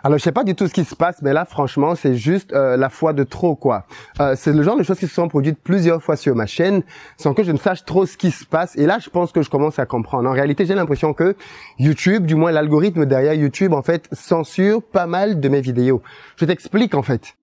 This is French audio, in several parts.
Alors, je sais pas du tout ce qui se passe, mais là, franchement, c'est juste la fois de trop, quoi. C'est le genre de choses qui se sont produites plusieurs fois sur ma chaîne, sans que je ne sache trop ce qui se passe. Et là, je pense que je commence à comprendre. En réalité, j'ai l'impression que YouTube, du moins l'algorithme derrière YouTube, en fait, censure pas mal de mes vidéos. Je t'explique, en fait.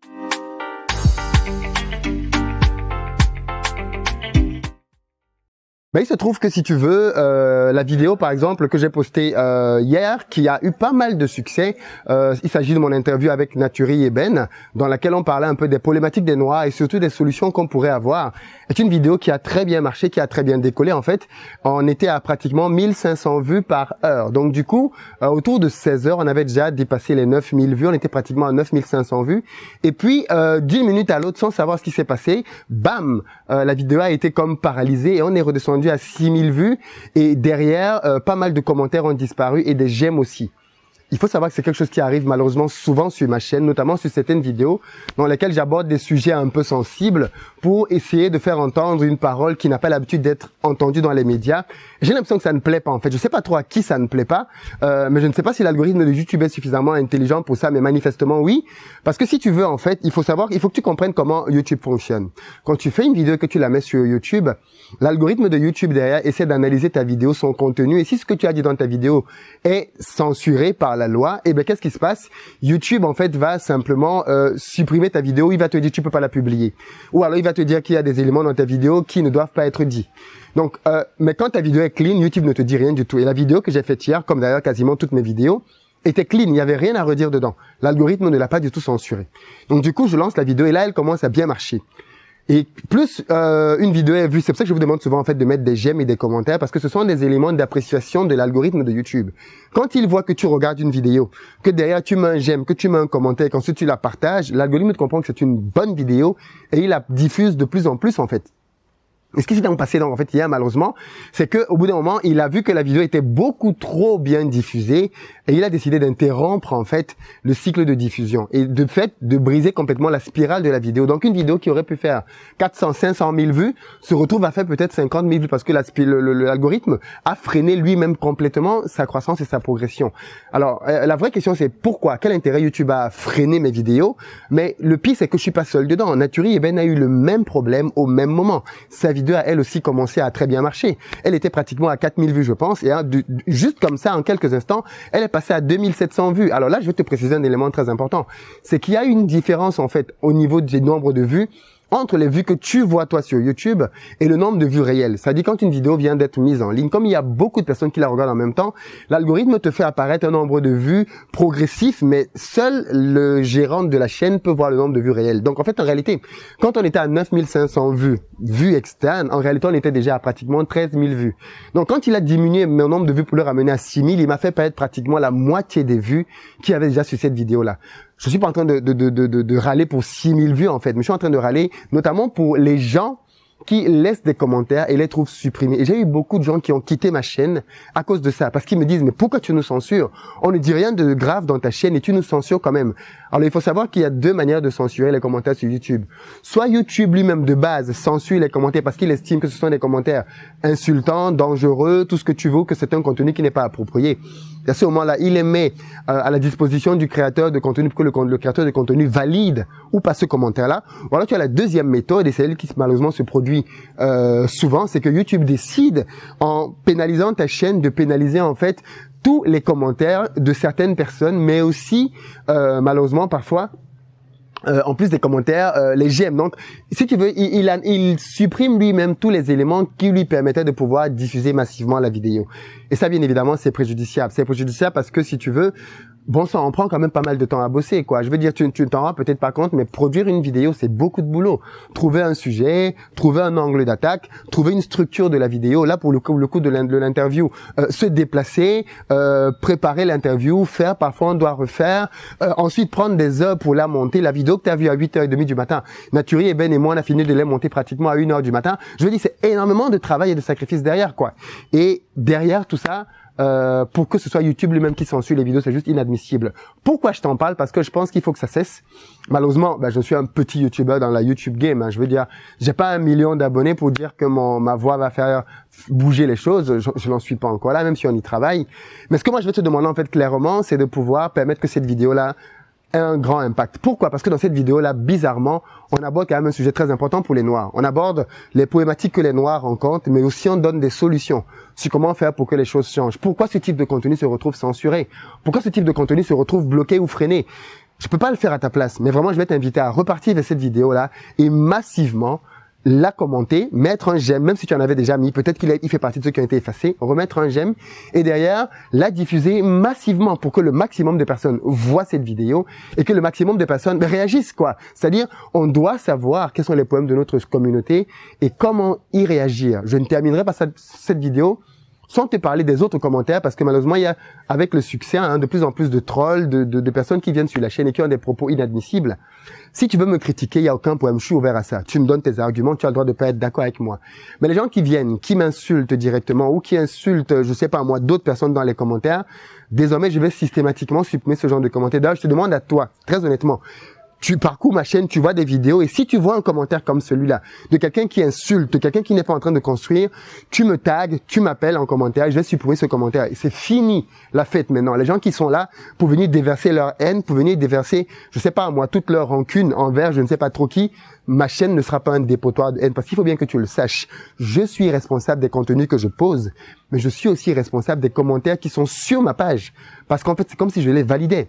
Ben, il se trouve que si tu veux, la vidéo par exemple que j'ai postée hier, qui a eu pas mal de succès, il s'agit de mon interview avec Naturi et Ben, dans laquelle on parlait un peu des problématiques des Noirs et surtout des solutions qu'on pourrait avoir, est une vidéo qui a très bien marché, qui a très bien décollé en fait. On était à pratiquement 1500 vues par heure. Donc du coup, autour de 16 heures, on avait déjà dépassé les 9000 vues, on était pratiquement à 9500 vues. Et puis, d'une minute à l'autre, sans savoir ce qui s'est passé, bam, la vidéo a été comme paralysée et on est redescendu à 6000 vues et derrière, pas mal de commentaires ont disparu et des j'aime aussi. Il faut savoir que c'est quelque chose qui arrive malheureusement souvent sur ma chaîne, notamment sur certaines vidéos dans lesquelles j'aborde des sujets un peu sensibles pour essayer de faire entendre une parole qui n'a pas l'habitude d'être entendue dans les médias. J'ai l'impression que ça ne plaît pas en fait. Je sais pas trop à qui ça ne plaît pas, mais je ne sais pas si l'algorithme de YouTube est suffisamment intelligent pour ça, mais manifestement oui. Parce que si tu veux en fait, il faut que tu comprennes comment YouTube fonctionne. Quand tu fais une vidéo et que tu la mets sur YouTube, l'algorithme de YouTube derrière essaie d'analyser ta vidéo, son contenu, et si ce que tu as dit dans ta vidéo est censuré par la loi, et ben qu'est-ce qui se passe? YouTube en fait va simplement supprimer ta vidéo, il va te dire tu peux pas la publier. Ou alors il va te dire qu'il y a des éléments dans ta vidéo qui ne doivent pas être dits. Donc mais quand ta vidéo est clean, YouTube ne te dit rien du tout. Et la vidéo que j'ai faite hier, comme d'ailleurs quasiment toutes mes vidéos, était clean, il n'y avait rien à redire dedans. L'algorithme ne l'a pas du tout censuré. Donc du coup, je lance la vidéo et là elle commence à bien marcher. Et plus une vidéo est vue, c'est pour ça que je vous demande souvent en fait de mettre des j'aime et des commentaires, parce que ce sont des éléments d'appréciation de l'algorithme de YouTube. Quand il voit que tu regardes une vidéo, que derrière tu mets un j'aime, que tu mets un commentaire, qu'ensuite tu la partages, l'algorithme comprend que c'est une bonne vidéo et il la diffuse de plus en plus en fait. Et ce qui s'est donc passé donc en fait hier malheureusement, c'est que au bout d'un moment, il a vu que la vidéo était beaucoup trop bien diffusée et il a décidé d'interrompre en fait le cycle de diffusion et de fait de briser complètement la spirale de la vidéo. Donc une vidéo qui aurait pu faire 400, 500 000 vues se retrouve à faire peut-être 50 000 vues parce que l'algorithme a freiné lui-même complètement sa croissance et sa progression. Alors la vraie question c'est pourquoi? Quel intérêt YouTube a freiné mes vidéos? Mais le pire c'est que je suis pas seul dedans. Naturi et Ben a eu le même problème au même moment. Sa vidéo a elle aussi commencé à très bien marcher. Elle était pratiquement à 4000 vues je pense et juste comme ça en quelques instants, elle est passée à 2700 vues. Alors là, je vais te préciser un élément très important. C'est qu'il y a une différence en fait au niveau du nombre de vues entre les vues que tu vois toi sur YouTube et le nombre de vues réelles. C'est-à-dire quand une vidéo vient d'être mise en ligne, comme il y a beaucoup de personnes qui la regardent en même temps, l'algorithme te fait apparaître un nombre de vues progressif, mais seul le gérant de la chaîne peut voir le nombre de vues réelles. Donc en fait, en réalité, quand on était à 9500 vues externes, en réalité, on était déjà à pratiquement 13 000 vues. Donc quand il a diminué mon nombre de vues pour le ramener à 6000, il m'a fait paraître pratiquement la moitié des vues qu'il y avait déjà sur cette vidéo-là. Je suis pas en train de râler pour 6000 vues en fait, mais je suis en train de râler notamment pour les gens qui laissent des commentaires et les trouvent supprimés. Et j'ai eu beaucoup de gens qui ont quitté ma chaîne à cause de ça, parce qu'ils me disent mais pourquoi tu nous censures? On ne dit rien de grave dans ta chaîne et tu nous censures quand même. Alors il faut savoir qu'il y a deux manières de censurer les commentaires sur YouTube. Soit YouTube lui-même de base censure les commentaires parce qu'il estime que ce sont des commentaires insultants, dangereux, tout ce que tu veux, que c'est un contenu qui n'est pas approprié. À ce moment-là, il les met à la disposition du créateur de contenu pour que le créateur de contenu valide ou pas ce commentaire-là. Ou alors tu as la deuxième méthode, et c'est elle qui malheureusement se produit souvent, c'est que YouTube décide, en pénalisant ta chaîne, de pénaliser en fait tous les commentaires de certaines personnes, mais aussi malheureusement parfois en plus des commentaires, les j'aime. Donc, si tu veux, il supprime lui-même tous les éléments qui lui permettaient de pouvoir diffuser massivement la vidéo. Et ça, bien évidemment, c'est préjudiciable. C'est préjudiciable parce que si tu veux, bon, ça en prend quand même pas mal de temps à bosser, quoi. Je veux dire, tu t'en rends peut-être pas compte, mais produire une vidéo, c'est beaucoup de boulot. Trouver un sujet, trouver un angle d'attaque, trouver une structure de la vidéo. Là, pour le coup de l'interview, se déplacer, préparer l'interview, faire, parfois on doit refaire, ensuite prendre des heures pour la monter. La vidéo que tu as vue à 8h30 du matin, Naturi et Ben et moi, on a fini de les monter pratiquement à 1h du matin. Je veux dire, c'est énormément de travail et de sacrifice derrière, quoi. Et derrière tout ça, pour que ce soit YouTube lui-même qui censure les vidéos, c'est juste inadmissible. Pourquoi je t'en parle? Parce que je pense qu'il faut que ça cesse. Malheureusement, je suis un petit YouTuber dans la YouTube game. Hein. Je veux dire, j'ai pas 1 million d'abonnés pour dire que ma voix va faire bouger les choses. Je n'en suis pas encore là, même si on y travaille. Mais ce que moi je vais te demander en fait clairement, c'est de pouvoir permettre que cette vidéo-là ait un grand impact. Pourquoi? Parce que dans cette vidéo-là, bizarrement, on aborde quand même un sujet très important pour les Noirs. On aborde les problématiques que les Noirs rencontrent, mais aussi on donne des solutions sur comment faire pour que les choses changent. Pourquoi ce type de contenu se retrouve censuré? Pourquoi ce type de contenu se retrouve bloqué ou freiné? Je peux pas le faire à ta place, mais vraiment, je vais t'inviter à repartir vers cette vidéo-là et massivement la commenter, mettre un j'aime, même si tu en avais déjà mis, peut-être qu'il fait partie de ceux qui ont été effacés, remettre un j'aime et derrière, la diffuser massivement pour que le maximum de personnes voient cette vidéo et que le maximum de personnes réagissent, quoi. C'est-à-dire, on doit savoir quels sont les problèmes de notre communauté et comment y réagir. Je ne terminerai pas cette vidéo sans te parler des autres commentaires, parce que malheureusement, il y a, avec le succès, de plus en plus de trolls, de personnes qui viennent sur la chaîne et qui ont des propos inadmissibles. Si tu veux me critiquer, il n'y a aucun problème, je suis ouvert à ça. Tu me donnes tes arguments, tu as le droit de pas être d'accord avec moi. Mais les gens qui viennent, qui m'insultent directement, ou qui insultent, je sais pas moi, d'autres personnes dans les commentaires, désormais, je vais systématiquement supprimer ce genre de commentaires. D'ailleurs, je te demande à toi, très honnêtement, tu parcours ma chaîne, tu vois des vidéos, et si tu vois un commentaire comme celui-là, de quelqu'un qui insulte, de quelqu'un qui n'est pas en train de construire, tu me tags, tu m'appelles en commentaire, je vais supprimer ce commentaire. Et c'est fini la fête maintenant. Les gens qui sont là pour venir déverser leur haine, pour venir déverser, je sais pas moi, toute leur rancune envers je ne sais pas trop qui, ma chaîne ne sera pas un dépotoir de haine, parce qu'il faut bien que tu le saches. Je suis responsable des contenus que je pose, mais je suis aussi responsable des commentaires qui sont sur ma page. Parce qu'en fait, c'est comme si je les validais.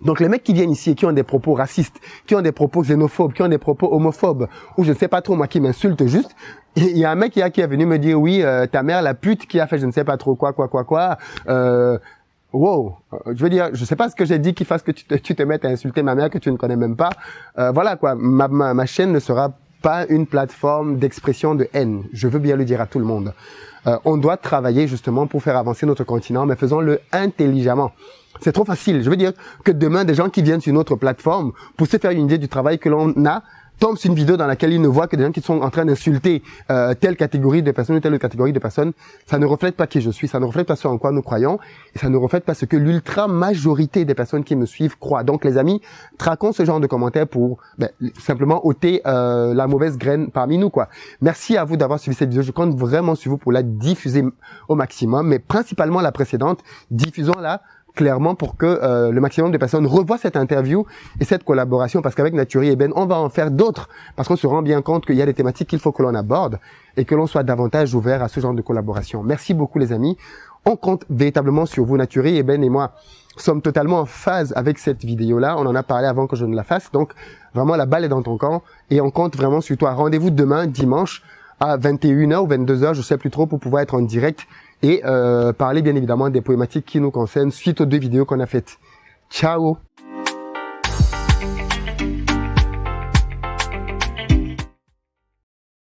Donc les mecs qui viennent ici et qui ont des propos racistes, qui ont des propos xénophobes, qui ont des propos homophobes, ou je ne sais pas trop moi, qui m'insultent juste, il y a un mec qui est venu me dire oui, ta mère la pute qui a fait je ne sais pas trop quoi, wow, je veux dire, je sais pas ce que j'ai dit qui fasse que tu te mettes à insulter ma mère que tu ne connais même pas. Voilà quoi, ma chaîne ne sera pas une plateforme d'expression de haine. Je veux bien le dire à tout le monde. On doit travailler justement pour faire avancer notre continent, mais faisons-le intelligemment. C'est trop facile. Je veux dire que demain, des gens qui viennent sur notre plateforme, pour se faire une idée du travail que l'on a, tombent sur une vidéo dans laquelle ils ne voient que des gens qui sont en train d'insulter telle catégorie de personnes ou telle catégorie de personnes. Ça ne reflète pas qui je suis, ça ne reflète pas ce en quoi nous croyons, et ça ne reflète pas ce que l'ultra-majorité des personnes qui me suivent croient. Donc les amis, traquons ce genre de commentaires pour simplement ôter la mauvaise graine parmi nous, quoi. Merci à vous d'avoir suivi cette vidéo. Je compte vraiment sur vous pour la diffuser au maximum, mais principalement la précédente, diffusons-la clairement pour que le maximum de personnes revoient cette interview et cette collaboration, parce qu'avec Naturie et Ben, on va en faire d'autres, parce qu'on se rend bien compte qu'il y a des thématiques qu'il faut que l'on aborde et que l'on soit davantage ouvert à ce genre de collaboration. Merci beaucoup les amis, on compte véritablement sur vous. Naturie et Ben et moi sommes totalement en phase avec cette vidéo-là, on en a parlé avant que je ne la fasse, donc vraiment la balle est dans ton camp et on compte vraiment sur toi. Rendez-vous demain, dimanche, à 21h ou 22h, je sais plus trop, pour pouvoir être en direct et parler bien évidemment des problématiques qui nous concernent suite aux 2 vidéos qu'on a faites. Ciao!